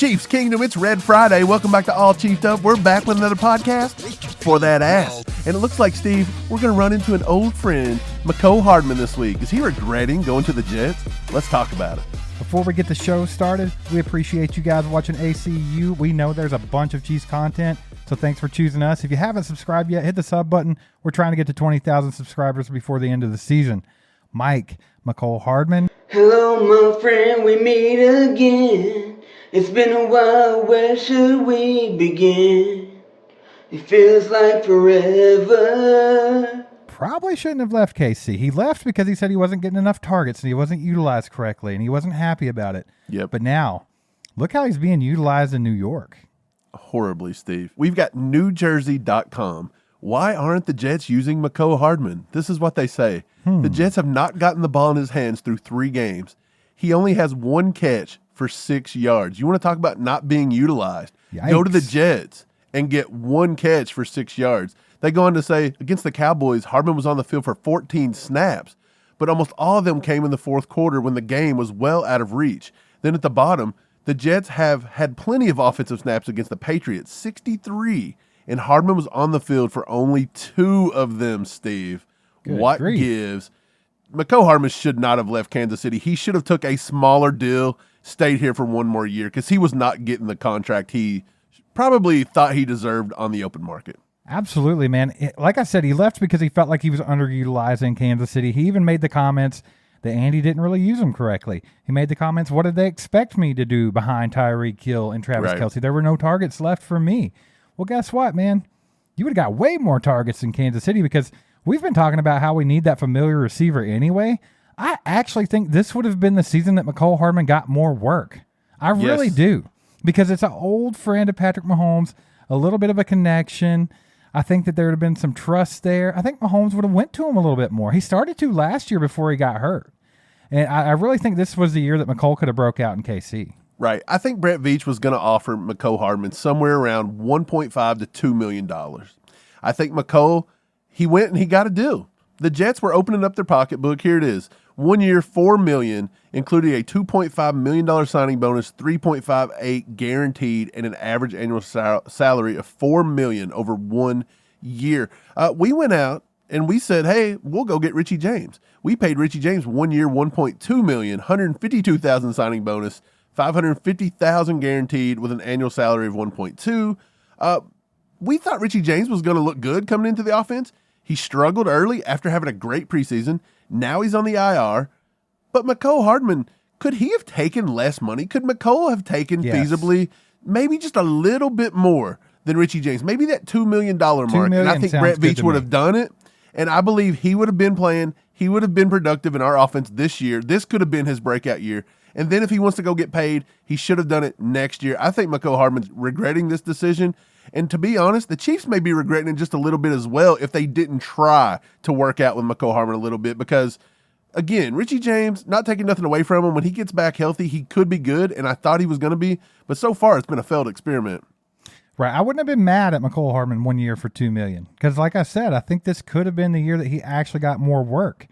Chiefs Kingdom, it's Red Friday. Welcome back to All Chiefed Up. We're back with another podcast for that ass. And it looks like, Steve, we're going to run into an old friend, Mecole Hardman, this week. Is he regretting going to the Jets? Let's talk about it. Before we get the show started, we appreciate you guys watching ACU. We know there's a bunch of Chiefs content, so thanks for choosing us. If you haven't subscribed yet, hit the sub button. We're trying to get to 20,000 subscribers before the end of the season. Mike, Mecole Hardman. Hello, my friend, we meet again. It's been a while, where should we begin? It feels like forever. Probably shouldn't have left KC. He left because he said he wasn't getting enough targets and he wasn't utilized correctly and he wasn't happy about it. Yep. But now, look how he's being utilized in New York. Horribly, Steve. We've got NewJersey.com. Why aren't the Jets using Mecole Hardman? This is what they say. The Jets have not gotten the ball in his hands through 3 games. He only has 1 catch for 6 yards. You want to talk about not being utilized? Yikes. Go to the Jets and get 1 catch for 6 yards. They go on to say, against the Cowboys, Hardman was on the field for 14 snaps, but almost all of them came in the fourth quarter when the game was well out of reach. Then at the bottom, the Jets have had plenty of offensive snaps against the Patriots, 63, and Hardman was on the field for only 2 of them, Steve. Good what grief. gives? Mecole Hardman should not have left Kansas City. He should have took a smaller deal, stayed here for 1 more year, because he was not getting the contract he probably thought he deserved on the open market. Absolutely, man. Like I said, he left because he felt like he was underutilized in Kansas City. He even made the comments that Andy didn't really use him correctly. He made the comments, what did they expect me to do behind Tyreek Hill and Travis Kelce? There were no targets left for me. Well, guess what, man? You would have got way more targets in Kansas City because we've been talking about how we need that familiar receiver anyway. I actually think this would have been the season that Mecole Hardman got more work. I really do. Because it's an old friend of Patrick Mahomes, a little bit of a connection. I think that there would have been some trust there. I think Mahomes would have went to him a little bit more. He started to last year before he got hurt. And I really think this was the year that Mecole could have broke out in KC. Right. I think Brett Veach was going to offer Mecole Hardman somewhere around $1.5 to $2 million. I think Mecole, he went and he got a deal. The Jets were opening up their pocketbook. Here it is. 1 year, $4 million, including a $2.5 million signing bonus, $3.58 guaranteed, and an average annual salary of $4 million over 1 year. We went out and we said, hey, we'll go get Richie James. We paid Richie James 1 year, $1.2 million, $152,000 signing bonus, $550,000 guaranteed with an annual salary of $1.2. We thought Richie James was going to look good coming into the offense. He struggled early after having a great preseason. Now he's on the IR. But Mecole Hardman, could he have taken less money? Could Mecole have taken feasibly maybe just a little bit more than Richie James? Maybe that $2 million mark. And I think Brett Veach would have done it. And I believe he would have been playing. He would have been productive in our offense this year. This could have been his breakout year. And then if he wants to go get paid, he should have done it next year. I think Mecole Hardman's regretting this decision. And to be honest, the Chiefs may be regretting it just a little bit as well if they didn't try to work out with Mecole Hardman a little bit because, again, Richie James, not taking nothing away from him, when he gets back healthy, he could be good, and I thought he was going to be, but so far it's been a failed experiment. Right. I wouldn't have been mad at Mecole Hardman 1 year for $2 million because, like I said, I think this could have been the year that he actually got more work.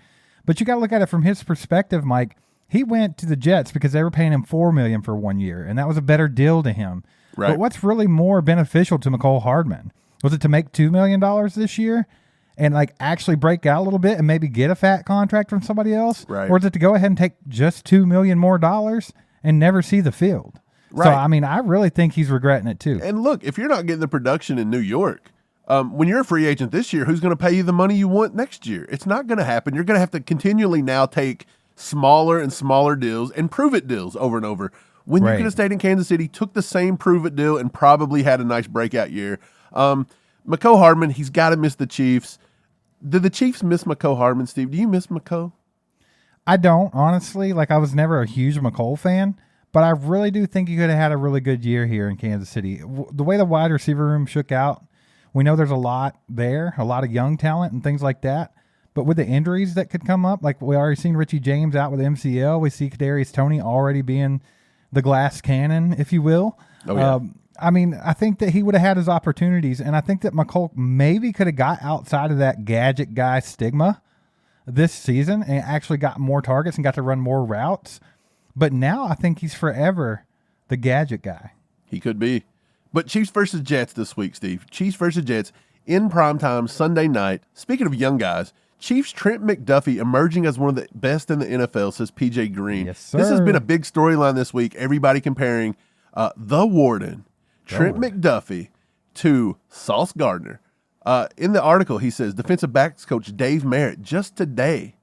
But you got to look at it from his perspective, Mike. He went to the Jets because they were paying him $4 million for 1 year, and that was a better deal to him. Right. But what's really more beneficial to Mecole Hardman? Was it to make $2 million this year and like actually break out a little bit and maybe get a fat contract from somebody else? Right. Or is it to go ahead and take just $2 million more and never see the field? Right. So, I mean, I really think he's regretting it too. And look, if you're not getting the production in New York, when you're a free agent this year, who's going to pay you the money you want next year? It's not going to happen. You're going to have to continually now take smaller and smaller deals and prove-it deals over and over. When you could have stayed in Kansas City, took the same prove-it deal, and probably had a nice breakout year. Mecole Hardman, he's got to miss the Chiefs. Did the Chiefs miss Mecole Hardman, Steve? Do you miss Mecole? I don't, honestly. Like, I was never a huge Mecole fan, but I really do think he could have had a really good year here in Kansas City. The way the wide receiver room shook out, we know there's a lot there, a lot of young talent and things like that. But with the injuries that could come up, like we already seen Richie James out with MCL, we see Kadarius Toney already being the glass cannon, if you will. Oh, yeah. I mean, I think that he would have had his opportunities, and I think that Mecole maybe could have got outside of that gadget guy stigma this season and actually got more targets and got to run more routes. But now I think he's forever the gadget guy. He could be. But Chiefs versus Jets this week, Steve. Chiefs versus Jets in primetime Sunday night. Speaking of young guys, Chiefs Trent McDuffie emerging as one of the best in the NFL, says PJ Green. Yes, sir. This has been a big storyline this week. Everybody comparing the Warden, Trent McDuffie, to Sauce Gardner. In the article, he says defensive backs coach Dave Merritt just today,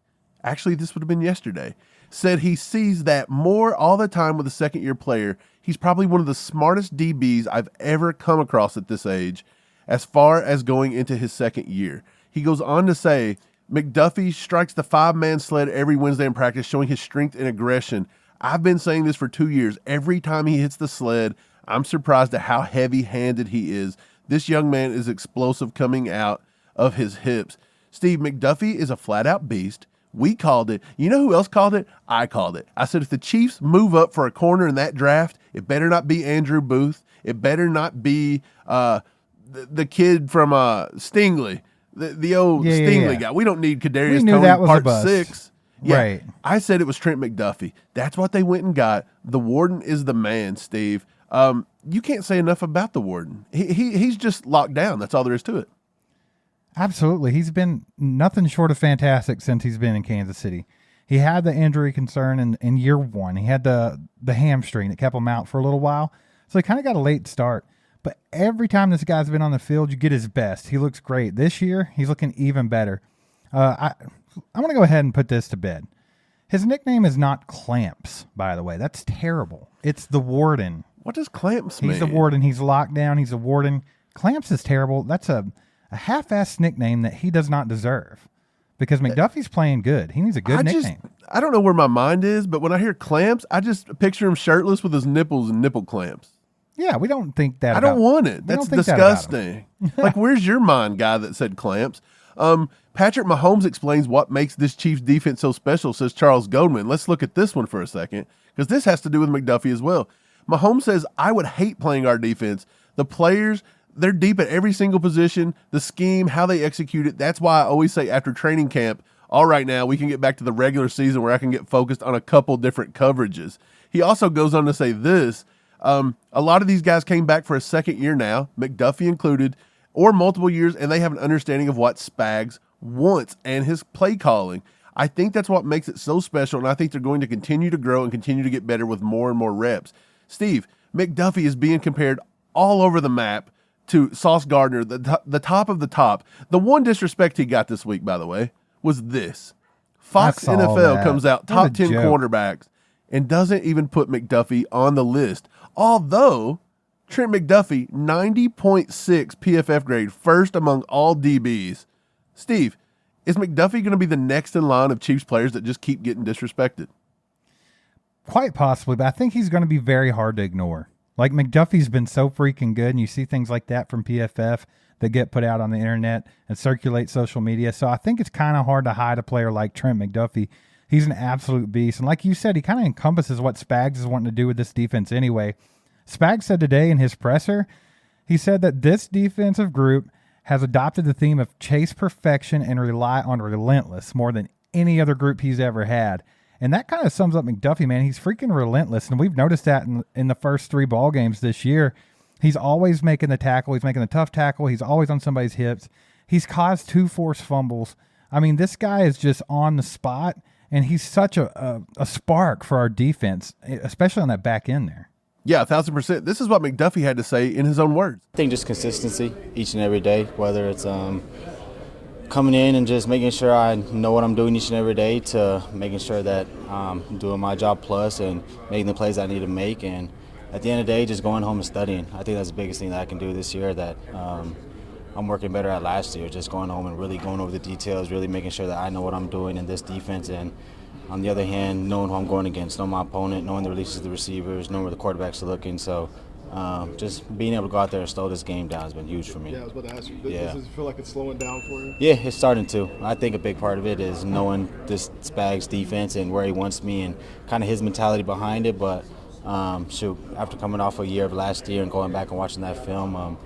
actually this would have been yesterday, said he sees that more all the time with a second-year player. He's probably one of the smartest DBs I've ever come across at this age as far as going into his second year. He goes on to say, McDuffie strikes the 5-man sled every Wednesday in practice, showing his strength and aggression. I've been saying this for 2 years. Every time he hits the sled, I'm surprised at how heavy-handed he is. This young man is explosive coming out of his hips. Steve, McDuffie is a flat-out beast. We called it. You know who else called it? I called it. I said if the Chiefs move up for a corner in that draft, it better not be Andrew Booth. It better not be the kid from Stingley, the old Stingley guy. We don't need Kadarius Toney part 6. Yeah, right. I said it was Trent McDuffie. That's what they went and got. The Warden is the man, Steve. You can't say enough about the Warden. He's just locked down. That's all there is to it. Absolutely. He's been nothing short of fantastic since he's been in Kansas City. He had the injury concern in year one. He had the hamstring that kept him out for a little while. So he kind of got a late start. But every time this guy's been on the field, you get his best. He looks great. This year, he's looking even better. I want to go ahead and put this to bed. His nickname is not Clamps, by the way. That's terrible. It's the Warden. What does Clamps mean? He's the Warden. He's locked down. He's a Warden. Clamps is terrible. That's a half-assed nickname that he does not deserve because McDuffie's playing good. He needs a good nickname. I don't know where my mind is, but when I hear Clamps, I just picture him shirtless with his nipples and nipple clamps. Yeah, we don't think that. I don't want it. That's disgusting. Like, where's your mind, guy that said Clamps? Patrick Mahomes explains what makes this Chiefs defense so special, says Charles Goldman. Let's look at this one for a second because this has to do with McDuffie as well. Mahomes says, I would hate playing our defense. The players, they're deep at every single position, the scheme, how they execute it. That's why I always say after training camp, all right, now we can get back to the regular season where I can get focused on a couple different coverages. He also goes on to say this, a lot of these guys came back for a second year now, McDuffie included, or multiple years, and they have an understanding of what Spags wants and his play calling. I think that's what makes it so special, and I think they're going to continue to grow and continue to get better with more and more reps. Steve, McDuffie is being compared all over the map to Sauce Gardner, the top of the top. The one disrespect he got this week, by the way, was this. Fox NFL comes out top 10 quarterbacks and doesn't even put McDuffie on the list. Although Trent McDuffie, 90.6 PFF grade, first among all DBs. Steve, is McDuffie going to be the next in line of Chiefs players that just keep getting disrespected? Quite possibly, but I think he's going to be very hard to ignore. Like, McDuffie's been so freaking good, and you see things like that from PFF that get put out on the internet and circulate social media. So I think it's kind of hard to hide a player like Trent McDuffie. He's an absolute beast. And like you said, he kind of encompasses what Spags is wanting to do with this defense anyway. Spags said today in his presser, he said that this defensive group has adopted the theme of chase perfection and rely on relentless more than any other group he's ever had. And that kind of sums up McDuffie, man. He's freaking relentless. And we've noticed that in the first 3 ball games this year. He's always making the tackle. He's making the tough tackle. He's always on somebody's hips. He's caused 2 forced fumbles. I mean, this guy is just on the spot, and he's such a spark for our defense, especially on that back end there. Yeah, 1,000%. This is what McDuffie had to say in his own words. I think just consistency each and every day, whether it's coming in and just making sure I know what I'm doing each and every day to making sure that I'm doing my job plus and making the plays I need to make. And at the end of the day, just going home and studying. I think that's the biggest thing that I can do this year that I'm working better at last year, just going home and really going over the details, really making sure that I know what I'm doing in this defense. And on the other hand, knowing who I'm going against, knowing my opponent, knowing the releases of the receivers, knowing where the quarterbacks are looking. So just being able to go out there and slow this game down has been huge for me. Yeah, I was about to ask you, does it feel like it's slowing down for you? Yeah, it's starting to. I think a big part of it is knowing this Spags defense and where he wants me and kind of his mentality behind it. But, after coming off a year of last year and going back and watching that film,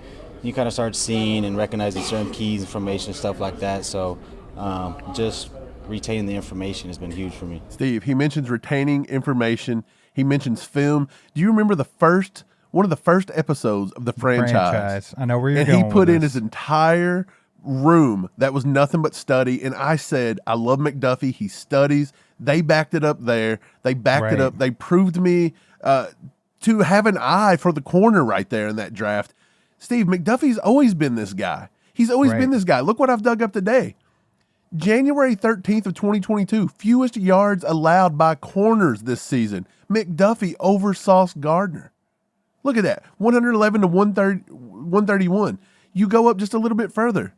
you kind of start seeing and recognizing certain keys, information, stuff like that. So just retaining the information has been huge for me. Steve, he mentions retaining information. He mentions film. Do you remember the first one of the first episodes of the franchise. I know where you're and going. he put with in this. his entire room that was nothing but study. And I said, I love McDuffie. He studies. They backed it up there. They backed it up. They proved me to have an eye for the corner right there in that draft. Steve, McDuffie's always been this guy. He's always been this guy. Look what I've dug up today. January 13th of 2022, fewest yards allowed by corners this season. McDuffie over Sauce Gardner. Look at that, 111 to 131. You go up just a little bit further.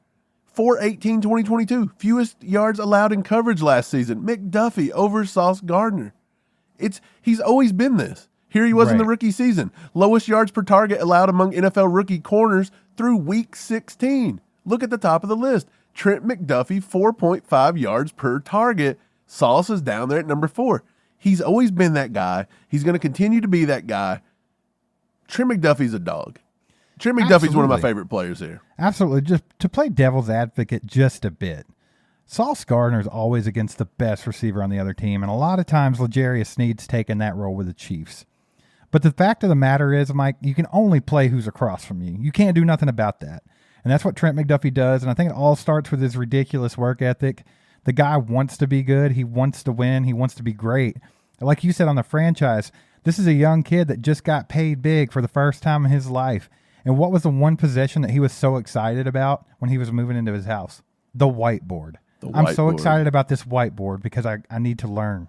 4/18/2022, fewest yards allowed in coverage last season. McDuffie over Sauce Gardner. He's always been this. Here he was in the rookie season. Lowest yards per target allowed among NFL rookie corners through week 16. Look at the top of the list. Trent McDuffie, 4.5 yards per target. Sauce is down there at number 4. He's always been that guy. He's going to continue to be that guy. Trent McDuffie's a dog. Trent McDuffie's one of my favorite players here. Absolutely. Just to play devil's advocate just a bit. Sauce Gardner is always against the best receiver on the other team, and a lot of times L'Jarius Sneed's taken that role with the Chiefs. But the fact of the matter is, Mike, you can only play who's across from you. You can't do nothing about that. And that's what Trent McDuffie does, and I think it all starts with his ridiculous work ethic. The guy wants to be good. He wants to win. He wants to be great. Like you said on the franchise, this is a young kid that just got paid big for the first time in his life. And what was the one possession that he was so excited about when he was moving into his house? The whiteboard. I'm so excited about this whiteboard because I need to learn.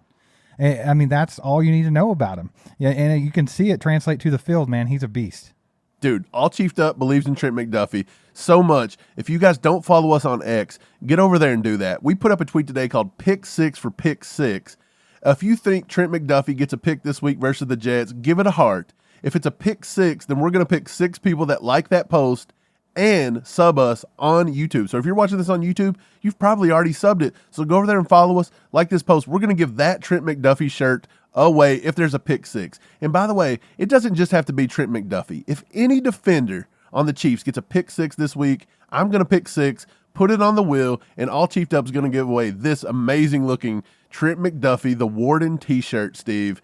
I mean, that's all you need to know about him. Yeah, and you can see it translate to the field, man. He's a beast. Dude, All Chiefed Up believes in Trent McDuffie so much. If you guys don't follow us on X, get over there and do that. We put up a tweet today called Pick 6 for Pick 6. If you think Trent McDuffie gets a pick this week versus the Jets, give it a heart. If it's a pick 6, then we're going to pick 6 people that like that post and sub us on YouTube. So if you're watching this on YouTube, you've probably already subbed it. So go over there and follow us, like this post. We're going to give that Trent McDuffie shirt away if there's a pick 6. And by the way, it doesn't just have to be Trent McDuffie. If any defender on the Chiefs gets a pick 6 this week, I'm going to pick 6, put it on the wheel, and All Chiefed Up is going to give away this amazing looking Trent McDuffie, the Warden t-shirt, Steve.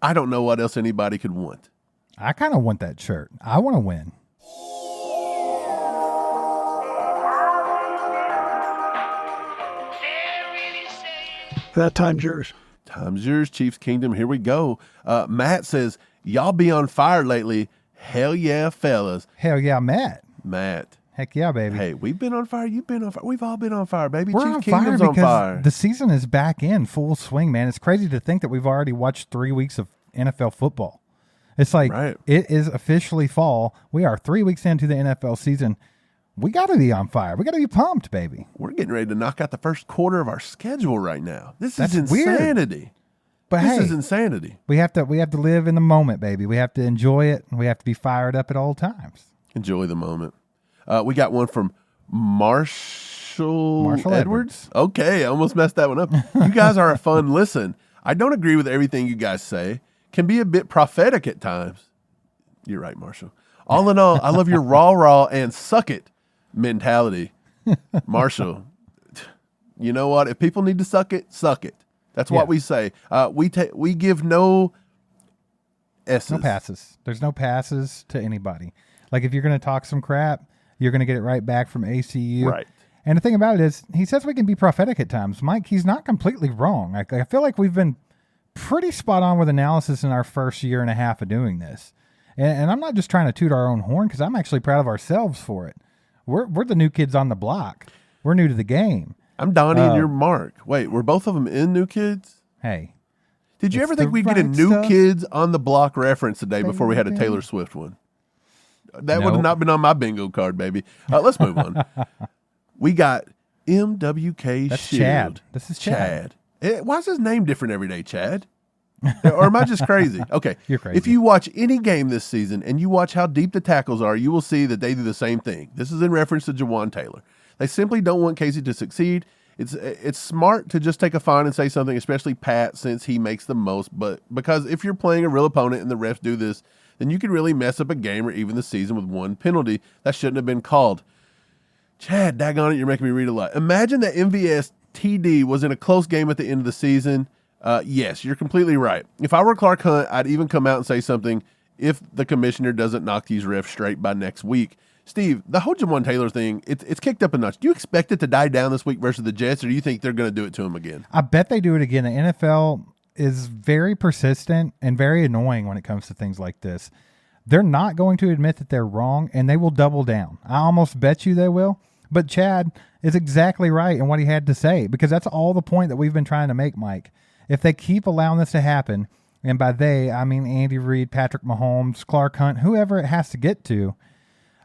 I don't know what else anybody could want. I kind of want that shirt. I want to win. That time's yours. Time's yours, Chiefs Kingdom. Here we go. Matt says, y'all be on fire lately. Hell yeah, fellas. Hell yeah, Matt. Matt. Heck yeah, baby. Hey, we've been on fire. You've been on fire. We've all been on fire, baby. We're Chiefs on Kingdom's fire on because fire. the season is back in full swing, man. It's crazy to think that we've already watched 3 weeks of NFL football. It's like It is officially fall. We are 3 weeks into the NFL season. We got to be on fire. We got to be pumped, baby. We're getting ready to knock out the first quarter of our schedule right now. That's insanity. Weird. But this is insanity. We have to live in the moment, baby. We have to enjoy it. And we have to be fired up at all times. Enjoy the moment. We got one from Marshall Edwards. Okay, I almost messed that one up. You guys are a fun listen. I don't agree with everything you guys say. Can be a bit prophetic at times. You're right, Marshall. All in all, I love your raw and suck it mentality. Marshall, you know what? If people need to suck it, suck it. That's what we say. We give no S's. No passes. There's no passes to anybody. Like if you're going to talk some crap, you're going to get it right back from ACU. Right. And the thing about it is, he says we can be prophetic at times. Mike, he's not completely wrong. I feel like we've been pretty spot on with analysis in our first year and a half of doing this. And I'm not just trying to toot our own horn because I'm actually proud of ourselves for it. We're the new kids on the block. We're new to the game. I'm Donnie and you're Mark. Wait, were both of them in New Kids? Hey. Did you ever think we'd get a New Kids on the block reference today before we had a Taylor Swift one? That would have not been on my bingo card, baby. Let's move on. We got MWK That's Shield. Chad. This is Chad. Why is his name different every day, Chad? Or am I just crazy? Okay. You're crazy. If you watch any game this season and you watch how deep the tackles are, you will see that they do the same thing. This is in reference to Jawan Taylor. They simply don't want Casey to succeed. It's smart to just take a fine and say something, especially Pat, since he makes the most. But because if you're playing a real opponent and the refs do this, then you could really mess up a game or even the season with one penalty that shouldn't have been called. Chad, daggone it, you're making me read a lot. Imagine that MVS TD was in a close game at the end of the season. Yes, you're completely right. If I were Clark Hunt, I'd even come out and say something. if the commissioner doesn't knock these refs straight by next week. Steve, the whole Jawan Taylor thing, it's kicked up a notch. Do you expect it to die down this week versus the Jets, or do you think they're going to do it to him again? I bet they do it again. The NFL is very persistent and very annoying when it comes to things like this. They're not going to admit that they're wrong, and they will double down. I almost bet you they will. But Chad is exactly right in what he had to say, because that's all the point that we've been trying to make, Mike. If they keep allowing this to happen, and by they, I mean Andy Reid, Patrick Mahomes, Clark Hunt, whoever it has to get to,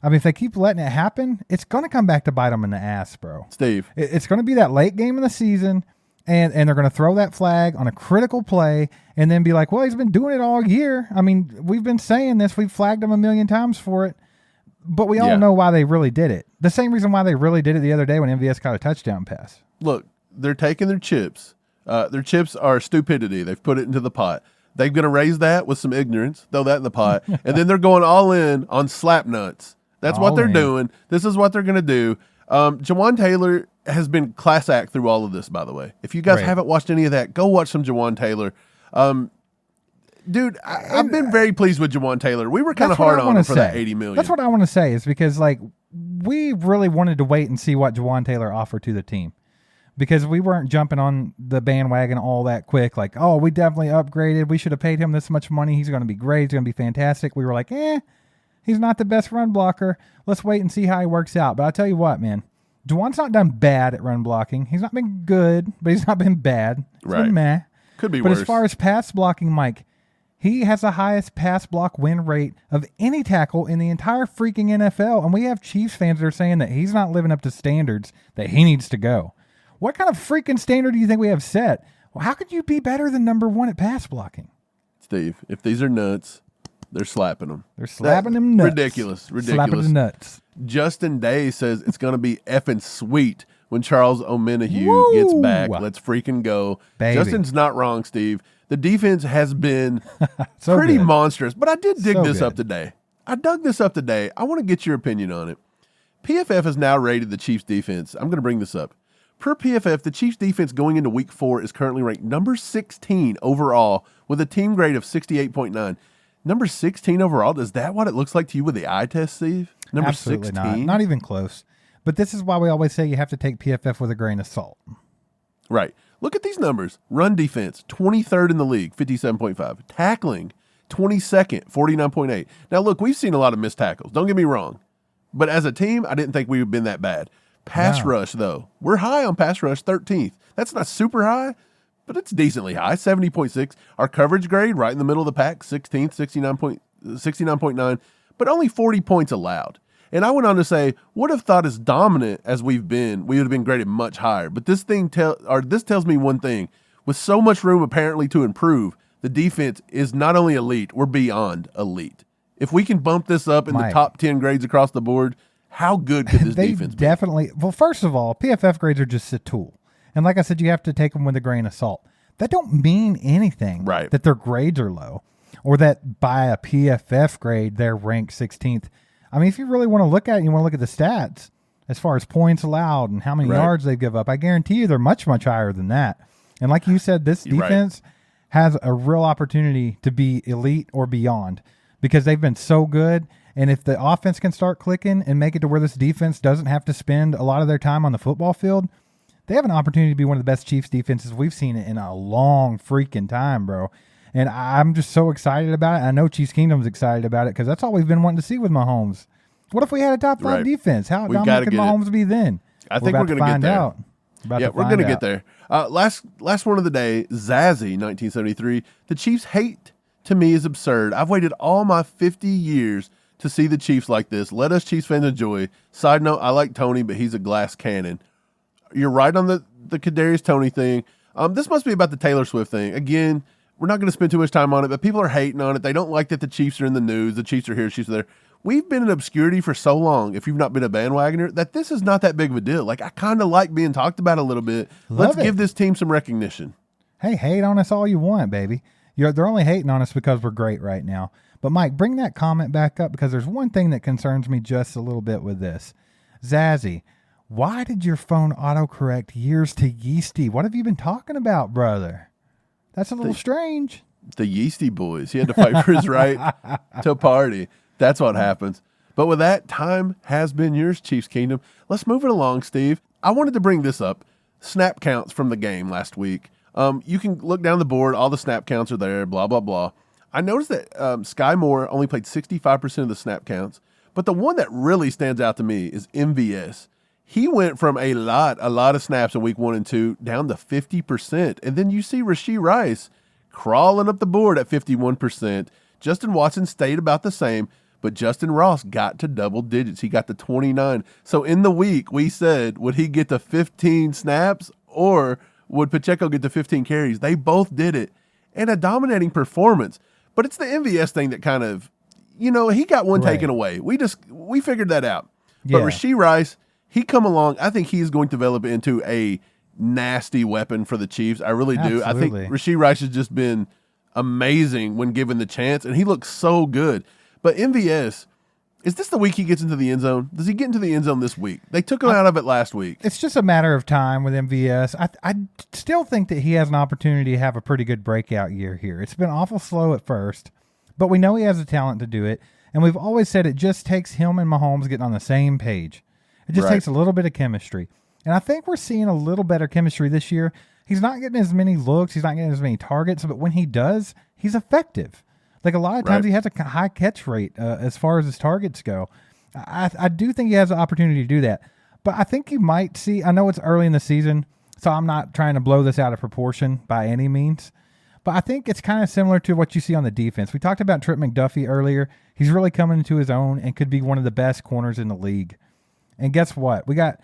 I mean, if they keep letting it happen, it's going to come back to bite them in the ass, bro. Steve. It's going to be that late game in the season, and they're going to throw that flag on a critical play and then be like, well, he's been doing it all year. I mean, we've been saying this. We've flagged him a million times for it, but we all know why they really did it. The same reason why they really did it the other day when MVS caught a touchdown pass. Look, they're taking their chips. Their chips are stupidity. They've put it into the pot. They're going to raise that with some ignorance, throw that in the pot, and then they're going all in on slap nuts. That's what they're doing. This is what they're going to do. Jawan Taylor has been class act through all of this, by the way. If you guys haven't watched any of that, go watch some Jawan Taylor. Dude, I've been very pleased with Jawan Taylor. We were kind of hard on him for that $80 million. That's what I want to say, is because like we really wanted to wait and see what Jawan Taylor offered to the team, because we weren't jumping on the bandwagon all that quick. Like, oh, we definitely upgraded. We should have paid him this much money. He's going to be great. He's going to be fantastic. We were like, he's not the best run blocker. Let's wait and see how he works out. But I'll tell you what, man. Jawan's not done bad at run blocking. He's not been good, but he's not been bad. He's been meh. Could be worse. But as far as pass blocking, Mike, he has the highest pass block win rate of any tackle in the entire freaking NFL. And we have Chiefs fans that are saying that he's not living up to standards that he needs to go. What kind of freaking standard do you think we have set? Well, how could you be better than number one at pass blocking? Steve, if these are nuts, they're slapping them. They're slapping them nuts. Ridiculous. Slapping them nuts. Justin Day says it's going to be effing sweet when Charles Omenihu gets back. Let's freaking go. Baby. Justin's not wrong, Steve. The defense has been pretty monstrous, but I did dig this up today. I dug this up today. I want to get your opinion on it. PFF has now rated the Chiefs defense. I'm going to bring this up. Per PFF, the Chiefs defense going into week 4 is currently ranked number 16 overall with a team grade of 68.9. Number 16 overall, is that what it looks like to you with the eye test, Steve? Number Absolutely 16? Not even close. But this is why we always say you have to take PFF with a grain of salt. Right. Look at these numbers. Run defense, 23rd in the league, 57.5. Tackling, 22nd, 49.8. Now, look, we've seen a lot of missed tackles. Don't get me wrong. But as a team, I didn't think we would have been that bad. Pass rush, though. We're high on pass rush, 13th. That's not super high, but it's decently high, 70.6. Our coverage grade, right in the middle of the pack, 16th, 69.9, but only 40 points allowed. And I went on to say, would have thought as dominant as we've been, we would have been graded much higher. But this tells me one thing. With so much room apparently to improve, the defense is not only elite, we're beyond elite. If we can bump this up in the top 10 grades across the board, how good could this defense be? Definitely. Well, first of all, PFF grades are just a tool. And like I said, you have to take them with a grain of salt. That don't mean anything that their grades are low or that by a PFF grade, they're ranked 16th. I mean, if you really want to look at it, you want to look at the stats as far as points allowed and how many yards they give up. I guarantee you they're much, much higher than that. And like you said, this defense has a real opportunity to be elite or beyond because they've been so good. And if the offense can start clicking and make it to where this defense doesn't have to spend a lot of their time on the football field, they have an opportunity to be one of the best Chiefs defenses we've seen in a long freaking time, bro. And I'm just so excited about it. I know Chiefs Kingdom's excited about it because that's all we've been wanting to see with Mahomes. What if we had a top 5 defense? How dominant could Mahomes be then? I think we're going to get there. We're going to get there. Last one of the day, Zazzy, 1973. The Chiefs hate to me is absurd. I've waited all my 50 years to see the Chiefs like this. Let us Chiefs fans enjoy. Side note, I like Tony, but he's a glass cannon. You're right on the Kadarius Toney thing. This must be about the Taylor Swift thing. Again, we're not going to spend too much time on it, but people are hating on it. They don't like that the Chiefs are in the news. The Chiefs are here, Chiefs are there. We've been in obscurity for so long, if you've not been a bandwagoner, that this is not that big of a deal. Like, I kind of like being talked about a little bit. Let's give this team some recognition. Hey, hate on us all you want, baby. They're only hating on us because we're great right now. But, Mike, bring that comment back up because there's one thing that concerns me just a little bit with this. Zazzy, why did your phone autocorrect years to Yeasty? What have you been talking about, brother? That's a little strange. The Yeasty boys. He had to fight for his right to party. That's what happens. But with that, time has been yours, Chiefs Kingdom. Let's move it along, Steve. I wanted to bring this up. Snap counts from the game last week. You can look down the board. All the snap counts are there, blah, blah, blah. I noticed that Sky Moore only played 65% of the snap counts. But the one that really stands out to me is MVS. He went from a lot of snaps in week 1 and 2 down to 50%. And then you see Rashee Rice crawling up the board at 51%. Justin Watson stayed about the same, but Justin Ross got to double digits. He got to 29. So in the week, we said, would he get to 15 snaps or would Pacheco get to 15 carries? They both did it. And a dominating performance. But it's the MVS thing that kind of, he got one taken away. We figured that out. Yeah. But Rashee Rice, he come along. I think he's going to develop into a nasty weapon for the Chiefs. I really do. Absolutely. I think Rashee Rice has just been amazing when given the chance, and he looks so good. But MVS, is this the week he gets into the end zone? Does he get into the end zone this week? They took him out of it last week. It's just a matter of time with MVS. I still think that he has an opportunity to have a pretty good breakout year here. It's been awful slow at first, but we know he has the talent to do it. And we've always said it just takes him and Mahomes getting on the same page. It just takes a little bit of chemistry. And I think we're seeing a little better chemistry this year. He's not getting as many looks. He's not getting as many targets. But when he does, he's effective. Like a lot of times he has a high catch rate as far as his targets go. I do think he has the opportunity to do that. But I think you might see, I know it's early in the season, so I'm not trying to blow this out of proportion by any means. But I think it's kind of similar to what you see on the defense. We talked about Trent McDuffie earlier. He's really coming into his own and could be one of the best corners in the league. And guess what? We got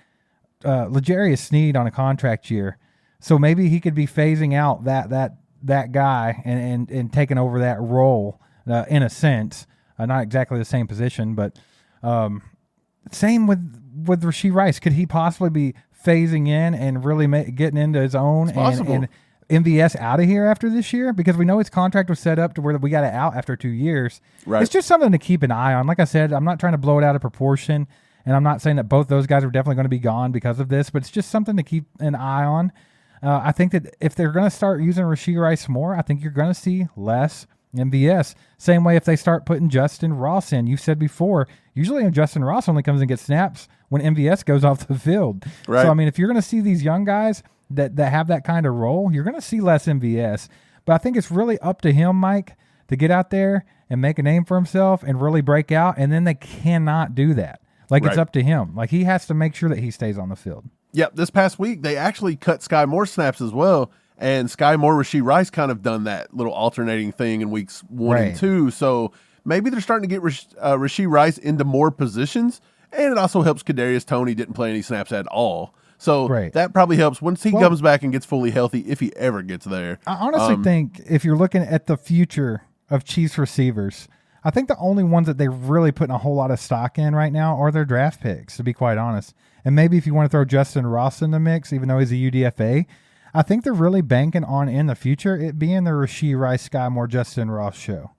L'Jarius Sneed on a contract year. So maybe he could be phasing out that guy and taking over that role in a sense. Not exactly the same position, but same with Rashee Rice. Could he possibly be phasing in and really getting into his own and MVS out of here after this year? Because we know his contract was set up to where we got it out after 2 years. Right. It's just something to keep an eye on. Like I said, I'm not trying to blow it out of proportion, and I'm not saying that both those guys are definitely going to be gone because of this, but it's just something to keep an eye on. I think that if they're going to start using Rashee Rice more, I think you're going to see less MVS. Same way if they start putting Justin Ross in. You've said before, usually Justin Ross only comes and gets snaps when MVS goes off the field. Right. So, I mean, if you're going to see these young guys that have that kind of role, you're going to see less MVS. But I think it's really up to him, Mike, to get out there and make a name for himself and really break out, and then they cannot do that. It's up to him. Like, he has to make sure that he stays on the field. Yep, this past week, they actually cut Sky Moore snaps as well, and Sky Moore, Rashee Rice kind of done that little alternating thing in weeks 1 and 2, so maybe they're starting to get Rashee Rice into more positions, and it also helps Kadarius Toney didn't play any snaps at all. So that probably helps once he comes back and gets fully healthy, if he ever gets there. I honestly think if you're looking at the future of Chiefs receivers, I think the only ones that they're really putting a whole lot of stock in right now are their draft picks, to be quite honest. And maybe if you want to throw Justin Ross in the mix, even though he's a UDFA, I think they're really banking on in the future it being the Rashee Rice, Sky Moore, Justin Ross show.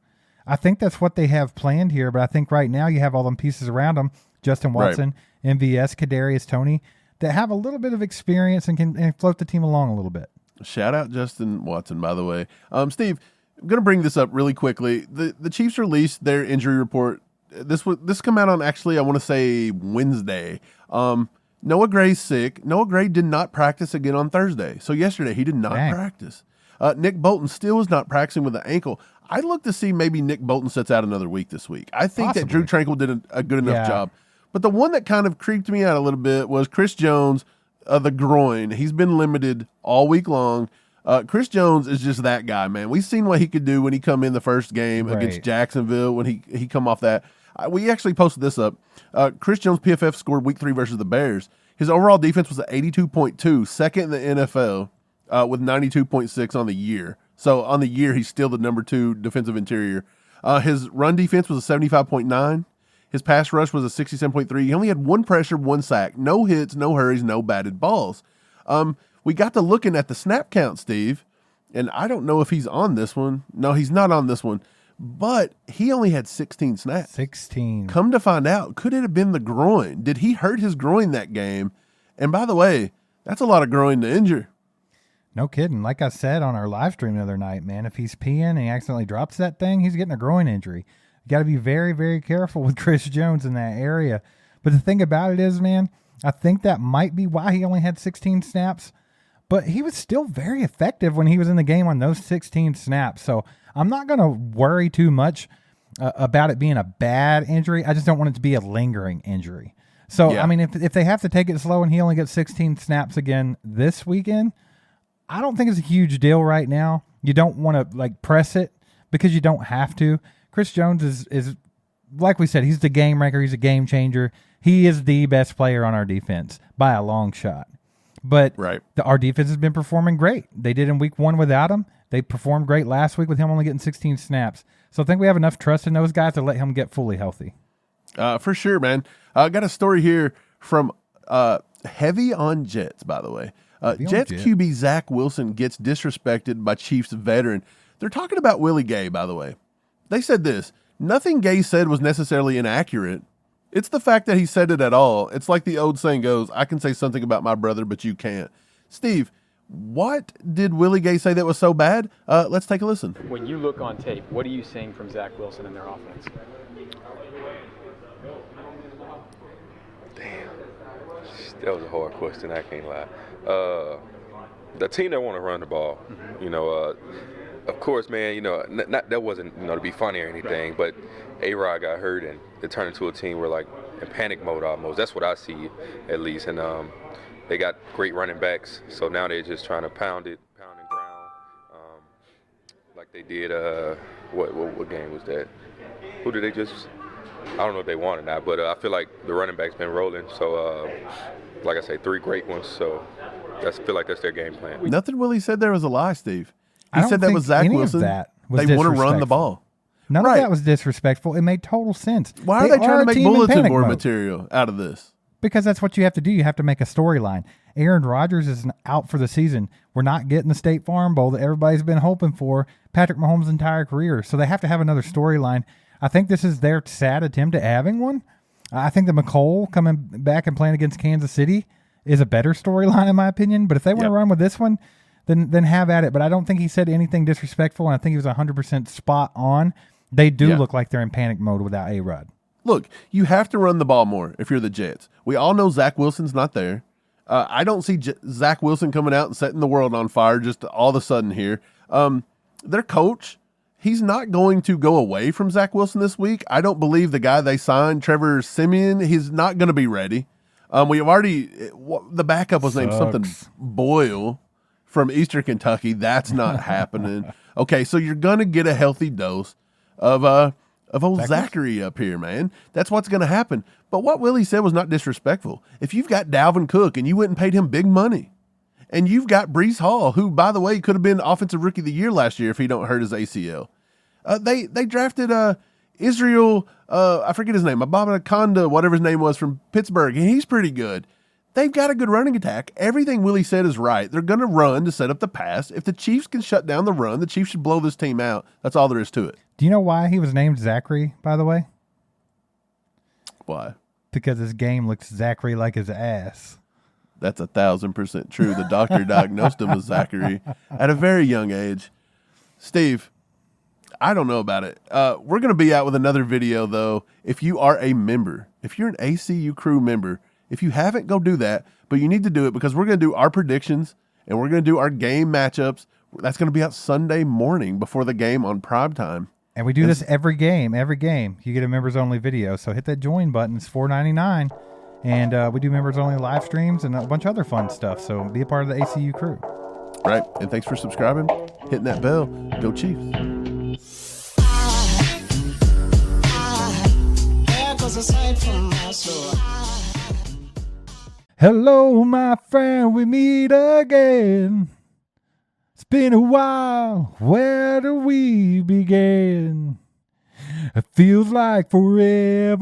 I think that's what they have planned here, but I think right now you have all them pieces around them, Justin Watson, MVS, Kadarius Toney, that have a little bit of experience and can float the team along a little bit. Shout out Justin Watson, by the way. Steve, I'm going to bring this up really quickly. The Chiefs released their injury report. This come out on, actually, I want to say Wednesday. Noah Gray's sick. Noah Gray did not practice again on Thursday. So yesterday he did not practice. Nick Bolton still is not practicing with an ankle. I'd look to see maybe Nick Bolton sits out another week this week. I think that Drew Tranquill did a good enough job. But the one that kind of creeped me out a little bit was Chris Jones, the groin. He's been limited all week long. Chris Jones is just that guy, man. We've seen what he could do when he come in the first game against Jacksonville, when he come off that. We actually posted this up. Chris Jones, PFF, scored week 3 versus the Bears. His overall defense was at 82.2, second in the NFL with 92.6 on the year. So on the year, he's still the number 2 defensive interior. His run defense was a 75.9. His pass rush was a 67.3. He only had 1 pressure, 1 sack, no hits, no hurries, no batted balls. We got to looking at the snap count, Steve, and I don't know if he's on this one. No, he's not on this one, but he only had 16 snaps. 16. Come to find out, could it have been the groin? Did he hurt his groin that game? And by the way, that's a lot of groin to injure. No kidding. Like I said on our live stream the other night, man, if he's peeing and he accidentally drops that thing, he's getting a groin injury. You got to be very, very careful with Chris Jones in that area. But the thing about it is, man, I think that might be why he only had 16 snaps. But he was still very effective when he was in the game on those 16 snaps. So I'm not going to worry too much about it being a bad injury. I just don't want it to be a lingering injury. So, Yeah. I mean, if they have to take it slow and he only gets 16 snaps again this weekend, I don't think it's a huge deal right now. You don't want to like press it because you don't have to. Chris Jones is like we said, he's the game wrecker. He's a game changer. He is the best player on our defense by a long shot. But Right. our defense has been performing great. They did in week 1 without him. They performed great last week with him only getting 16 snaps. So I think we have enough trust in those guys to let him get fully healthy. For sure, man. I got a story here from Heavy on Jets, by the way. Jets QB Zach Wilson gets disrespected by Chiefs veteran. They're talking about Willie Gay, by the way. They said this: nothing Gay said was necessarily inaccurate. It's the fact that he said it at all. It's like the old saying goes, I can say something about my brother, but you can't. Steve, what did Willie Gay say that was so bad? Let's take a listen. When you look on tape, what are you seeing from Zach Wilson and their offense? Damn, that was a hard question. I can't lie. The team that want to run the ball, you know, of course, man, you know, not that wasn't, you know, to be funny or anything, but A-Rod got hurt and it turned into a team where like in panic mode almost. That's what I see at least. And they got great running backs, so now they're just trying to pound and ground, like they did. What game was that? Who did they just? I don't know if they won or not, but I feel like the running back's been rolling. So, like I say, 3 great ones. So I feel like that's their game plan. Nothing Willie said there was a lie, Steve. I He don't said that think was Zach any of Wilson. that was They want to run the disrespectful. ball. None Right. of that was disrespectful. It made total sense. Why are they trying to a make team in bulletin panic board mode. material out of this? Because that's what you have to do. You have to make a storyline. Aaron Rodgers is out for the season. We're not getting the State Farm Bowl that everybody's been hoping for Patrick Mahomes' entire career. So they have to have another storyline. I think this is their sad attempt at having one. I think the Mecole coming back and playing against Kansas City is a better storyline in my opinion. But if they want to run with this one, then have at it. But I don't think he said anything disrespectful, and I think he was 100% spot on. They do look like they're in panic mode without A-Rod. Look, you have to run the ball more if you're the Jets. We all know Zach Wilson's not there. I don't see Zach Wilson coming out and setting the world on fire just all of a sudden here. Their coach, he's not going to go away from Zach Wilson this week. I don't believe the guy they signed, Trevor Siemian, he's not going to be ready. We have already, the backup was named something Boyle from Eastern Kentucky. That's not happening. Okay, so you're going to get a healthy dose of old Zachary up here, man. That's what's going to happen. But what Willie said was not disrespectful. If you've got Dalvin Cook and you went and paid him big money, and you've got Breece Hall, who, by the way, could have been Offensive Rookie of the Year last year if he don't hurt his ACL. They drafted Israel, I forget his name, Ababa-Conda, whatever his name was, from Pittsburgh, and he's pretty good. They've got a good running attack. Everything Willie said is right. They're going to run to set up the pass. If the Chiefs can shut down the run, the Chiefs should blow this team out. That's all there is to it. Do you know why he was named Zachary, by the way? Why? Because his game looks Zachary like his ass. That's 1,000% true. The doctor diagnosed him as Zachary at a very young age. Steve, I don't know about it. We're going to be out with another video, though. If you are a member, if you're an ACU crew member, if you haven't, go do that. But you need to do it because we're going to do our predictions and we're going to do our game matchups. That's going to be out Sunday morning before the game on primetime. And we do this every game. Every game, you get a members-only video. So hit that join button. It's $4.99. And we do members-only live streams and a bunch of other fun stuff. So be a part of the ACU crew. Right. And thanks for subscribing, hitting that bell. Go Chiefs. Hello, my friend. We meet again. It's been a while. Where do we begin? It feels like forever.